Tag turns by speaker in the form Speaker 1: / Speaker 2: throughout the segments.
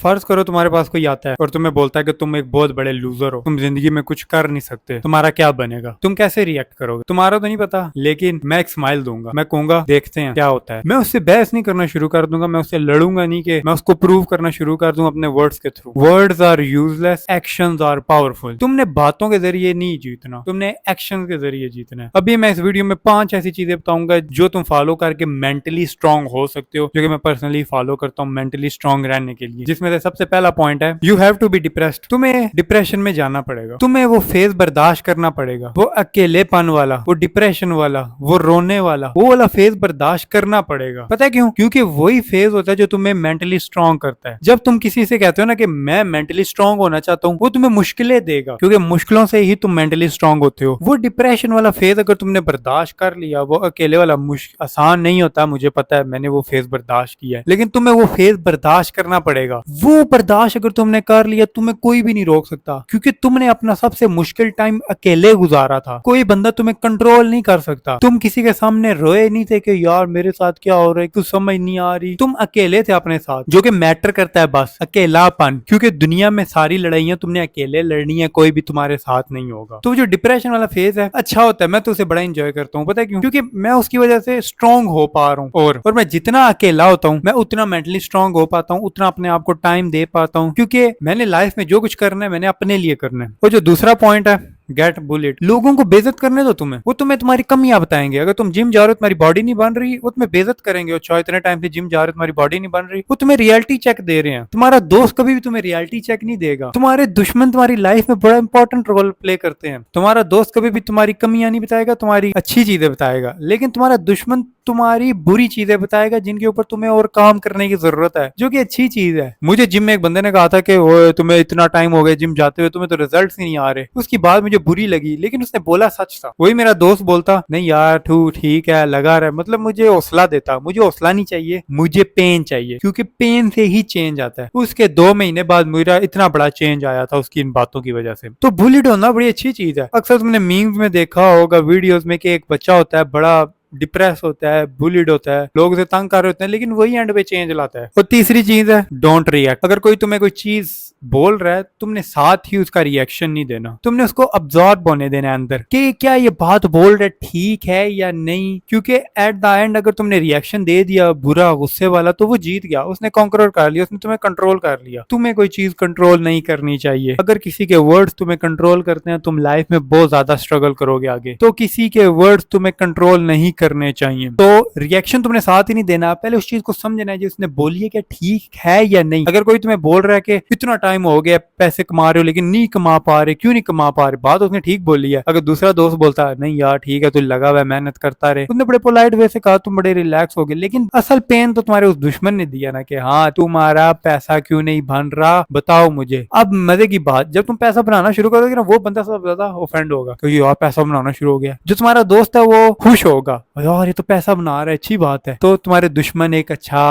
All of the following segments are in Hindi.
Speaker 1: फर्ज करो तुम्हारे पास कोई आता है और तुम्हें बोलता है कि तुम एक बहुत बड़े लूजर हो, तुम जिंदगी में कुछ कर नहीं सकते, तुम्हारा क्या बनेगा, तुम कैसे रिएक्ट करोगे? तुम्हारा तो नहीं पता, लेकिन मैं एक स्माइल दूंगा, मैं कहूंगा देखते हैं क्या होता है। मैं उससे बहस नहीं करना शुरू कर दूंगा, मैं उससे लड़ूंगा नहीं, कि मैं उसको प्रूव करना शुरू कर दूंगा अपने वर्ड्स के थ्रू। Words are useless, actions are powerful. तुमने बातों के जरिए नहीं जीतना, तुमने एक्शन के जरिए जीतना है। अभी मैं इस वीडियो में 5 ऐसी चीजें बताऊंगा जो तुम फॉलो करके मेंटली स्ट्रांग हो सकते हो, जो कि मैं पर्सनली फॉलो करता हूँ मेंटली स्ट्रांग रहने के लिए। जिसमें से सबसे पहला पॉइंट है, you have to be depressed. तुम्हें डिप्रेशन में जाना पड़ेगा, तुम्हें वो फेज बर्दाश्त करना पड़ेगा, वो अकेलेपन वाला, वो डिप्रेशन वाला, वो रोने वाला, वो वाला फेज बर्दाश्त करना पड़ेगा। पता है क्यों? क्योंकि वही फेज होता है जो तुम्हें मेंटली स्ट्रांग करता है। जब तुम किसी से कहते हो ना कि मैं मेंटली स्ट्रांग होना चाहता हूँ, वो तुम्हें मुश्किलें देगा, क्योंकि मुश्किलों से ही तुम मेंटली स्ट्रांग होते हो। वो डिप्रेशन वाला फेज अगर तुमने बर्दाश्त कर लिया, वो अकेले वाला आसान नहीं होता, मुझे पता है, मैंने वो फेज बर्दाश्त किया है, लेकिन तुम्हें वो फेज बर्दाश्त करना पड़ेगा। वो बर्दाश्त अगर तुमने कर लिया, तुम्हें कोई भी नहीं रोक सकता, क्योंकि तुमने अपना सबसे मुश्किल टाइम अकेले गुजारा था। कोई बंदा तुम्हें कंट्रोल नहीं कर सकता। तुम किसी के सामने रोए नहीं थे कि यार मेरे साथ क्या हो रहा है, कुछ समझ नहीं आ रही। तुम अकेले थे अपने साथ, जो कि मैटर करता है बस अकेलापन, क्योंकि दुनिया में सारी लड़ाइयां तुमने अकेले लड़नी है, कोई भी तुम्हारे साथ नहीं होगा। तो जो डिप्रेशन वाला फेज है अच्छा होता है, मैं तो उसे बड़ा इंजॉय करता हूँ। पता है क्यों? क्योंकि मैं उसकी वजह से स्ट्रांग हो पा रहा हूँ, और मैं जितना अकेला होता हूँ मैं उतना मेंटली स्ट्रांग हो पाता हूँ, उतना अपने आप को टाइम दे पाता हूँ, क्योंकि मैंने लाइफ में जो कुछ करना है मैंने अपने लिए करना है। और जो दूसरा पॉइंट है, गेट बुलेट। लोगों को बेइज्जत करने दो तुम्हें, वो तुम्हें तुम्हारी कमियां बताएंगे। अगर तुम जिम जा रहे हो तुम्हारी बॉडी नहीं बन रही, वो तुम्हें बेइज्जत करेंगे। अच्छा इतने टाइम से जिम जा रहे हो तुम्हारी बॉडी नहीं बन रही, वो तुम्हें रियलिटी चेक दे रहे हैं। तुम्हारा दोस्त कभी भी तुम्हें रियलिटी चेक नहीं देगा। तुम्हारे दुश्मन तुम्हारी लाइफ में बड़ा इंपॉर्टेंट रोल प्ले करते हैं। तुम्हारा दोस्त कभी भी तुम्हारी कमियां नहीं बताएगा, तुम्हारी अच्छी चीजें बताएगा, लेकिन तुम्हारा दुश्मन तुम्हारी बुरी चीजें बताएगा जिनके ऊपर तुम्हें और काम करने की जरूरत है, जो कि अच्छी चीज है। मुझे जिम में एक बंदे ने कहा था कि वो तुम्हें इतना टाइम हो गया जिम जाते हुए, तुम्हें तो रिजल्ट्स ही नहीं आ रहे। उसकी बात मुझे बुरी लगी, लेकिन उसने बोला सच था। वही मेरा दोस्त बोलता नहीं यार तू ठीक है लगा रहा है, मतलब मुझे हौसला देता। मुझे हौसला नहीं चाहिए, मुझे पेन चाहिए, क्योंकि पेन से ही चेंज आता है। उसके 2 महीने बाद मेरा इतना बड़ा चेंज आया था उसकी इन बातों की वजह से। तो बुलिड होना बड़ी अच्छी चीज है। अक्सर तुमने मीम्स में देखा होगा, वीडियोस में, कि एक बच्चा होता है बड़ा डिप्रेस होता है, बुलिड होता है, लोग उसे तंग कर रहे होते हैं, लेकिन वही एंड पे चेंज लाता है। और तीसरी चीज है डोंट रिएक्ट। अगर कोई तुम्हें कोई चीज बोल रहा है, तुमने साथ ही उसका रिएक्शन नहीं देना, तुमने उसको अब्सॉर्ब होने देना है अंदर कि क्या ये बात बोल रहा है ठीक है या नहीं, क्योंकि एट द एंड अगर तुमने रिएक्शन दे दिया बुरा गुस्से वाला, तो वो जीत गया, उसने कॉन्कर कर लिया, उसने तुम्हें कंट्रोल कर लिया। तुम्हें कोई चीज कंट्रोल नहीं करनी चाहिए। अगर किसी के वर्ड्स तुम्हें कंट्रोल करते हैं, तुम लाइफ में बहुत ज्यादा स्ट्रगल करोगे आगे। तो किसी के वर्ड्स तुम्हें कंट्रोल नहीं करने चाहिए। तो रिएक्शन तुमने साथ ही नहीं देना, पहले उस चीज को समझना है जो उसने बोली है क्या ठीक है या नहीं। अगर कोई तुम्हें बोल रहा है कि इतना टाइम हो गया पैसे कमा रहे हो लेकिन नहीं कमा पा रहे, क्यों नहीं कमा पा रहे, बात उसने ठीक बोली है। अगर दूसरा दोस्त बोलता है नहीं यार ठीक है तू लगा हुआ है मेहनत करता रहे, तुमने बड़े पोलाइट वे से कहा, तुम बड़े रिलैक्स हो गए, लेकिन असल पेन तो तुम्हारे उस दुश्मन ने दिया ना, कि हाँ तुम्हारा पैसा क्यों नहीं बन रहा बताओ मुझे। अब मजे की बात, जब तुम पैसा बनाना शुरू करोगे ना, वो बंदा सबसे ज्यादा ऑफेंड होगा क्योंकि यार पैसा बनाना शुरू हो गया। जो तुम्हारा दोस्त है वो खुश होगा, यार ये तो पैसा बना रहा है अच्छी बात है। तो तुम्हारे दुश्मन एक अच्छा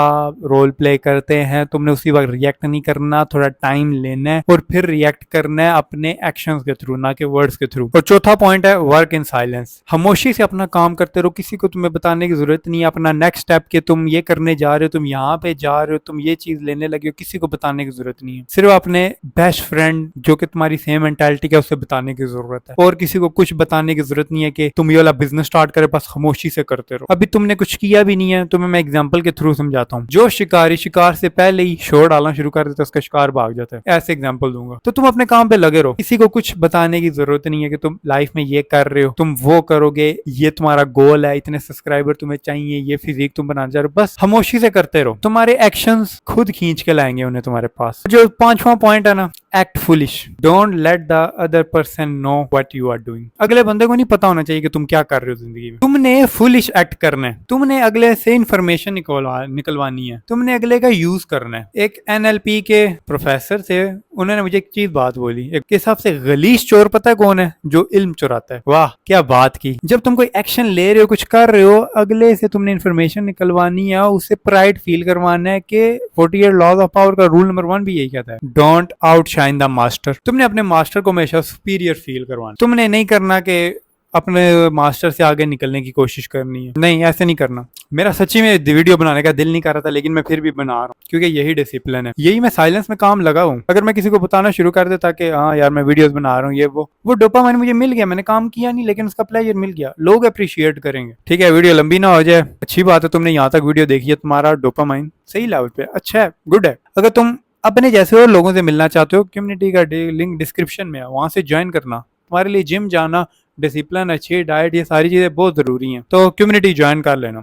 Speaker 1: रोल प्ले करते हैं, तुमने उसी वक्त रिएक्ट नहीं करना, थोड़ा टाइम लेना है और फिर रिएक्ट करना है अपने एक्शंस के थ्रू, ना कि वर्ड्स के थ्रू। और चौथा पॉइंट है वर्क इन साइलेंस। खामोशी से अपना काम करते रहो, किसी को तुम्हें बताने की जरूरत नहीं है अपना नेक्स्ट स्टेप के तुम ये करने जा रहे हो, तुम यहाँ पे जा रहे हो, तुम ये चीज लेने लगे हो, किसी को बताने की जरूरत नहीं है। सिर्फ अपने बेस्ट फ्रेंड जो कि तुम्हारी सेम मेंटालिटी का, उससे बताने की जरूरत है, और किसी को कुछ बताने की जरूरत नहीं है कि तुम ये वाला बिजनेस स्टार्ट करे, बस खामोशी से करते रहो। अभी तुमने कुछ किया भी नहीं है, तुम्हें मैं एग्जांपल के थ्रू समझाता हूँ। जो शिकारी शिकार से पहले ही शोर डालना शुरू कर देता है, उसका शिकार भाग जाता है। ऐसे एग्जांपल दूंगा। तो तुम अपने काम पे लगे रहो, किसी को कुछ बताने की जरूरत नहीं है कि तुम लाइफ में ये कर रहे हो, तुम वो करोगे, ये तुम्हारा गोल है, इतने सब्सक्राइबर तुम्हें चाहिए, ये फिजिक तुम बनाना चाह रहे हो, बस खामोशी से करते रहो। तुम्हारे एक्शंस खुद खींच के लाएंगे उन्हें तुम्हारे पास। जो 5वां पॉइंट है ना, act foolish. Don't let the other person know what you are doing. अगले बंदे को नहीं पता होना चाहिए कि तुम क्या कर रहे हो जिंदगी में। तुमने फुलिश एक्ट करना है, तुमने अगले से इंफॉर्मेशन निकलवानी है, तुमने अगले का यूज करना है। एक एनएलपी के प्रोफेसर थे, उन्होंने मुझे एक चीज बात बोली, एक हिसाब से गलीज चोर पता है कौन है? जो इल्म चुराता है। वाह क्या बात की। जब तुम कोई एक्शन ले रहे हो, कुछ कर रहे हो, अगले से तुमने इन्फॉर्मेशन निकलवानी है, उससे प्राइड फील करवाना है कि 48 लॉज ऑफ पावर का रूल नंबर 1 भी यही कहता है, डोंट आउटशाइन द मास्टर। तुमने अपने मास्टर को हमेशा सुपीरियर फील करवाना। तुमने नहीं करना कि अपने मास्टर से आगे निकलने की कोशिश करनी है। नहीं, ऐसे नहीं करना। मेरा सच्ची में वीडियो बनाने का दिल नहीं कर रहा था, लेकिन मैं फिर भी बना रहा हूँ क्योंकि यही डिसिप्लिन है, यही मैं साइलेंस में काम लगा हूँ। अगर मैं किसी को बताना शुरू कर देता कि हाँ यार मैं वीडियोस बना रहा हूँ, ये वो डोपामाइन मुझे मिल गया, मैंने काम किया नहीं लेकिन उसका प्लेजर मिल गया, लोग अप्रिशिएट करेंगे। ठीक है, वीडियो लंबी ना हो जाए। अच्छी बात है तुमने यहाँ तक वीडियो देखी है, तुम्हारा डोपामाइन सही लेवल पे अच्छा है, गुड है। अगर तुम अपने जैसे और लोगों से मिलना चाहते हो, कम्युनिटी का लिंक डिस्क्रिप्शन में है, वहां से ज्वाइन करना। तुम्हारे लिए जिम जाना, डिसिप्लिन, अच्छी डाइट, ये सारी चीजें बहुत जरूरी हैं, तो कम्युनिटी ज्वाइन कर लेना।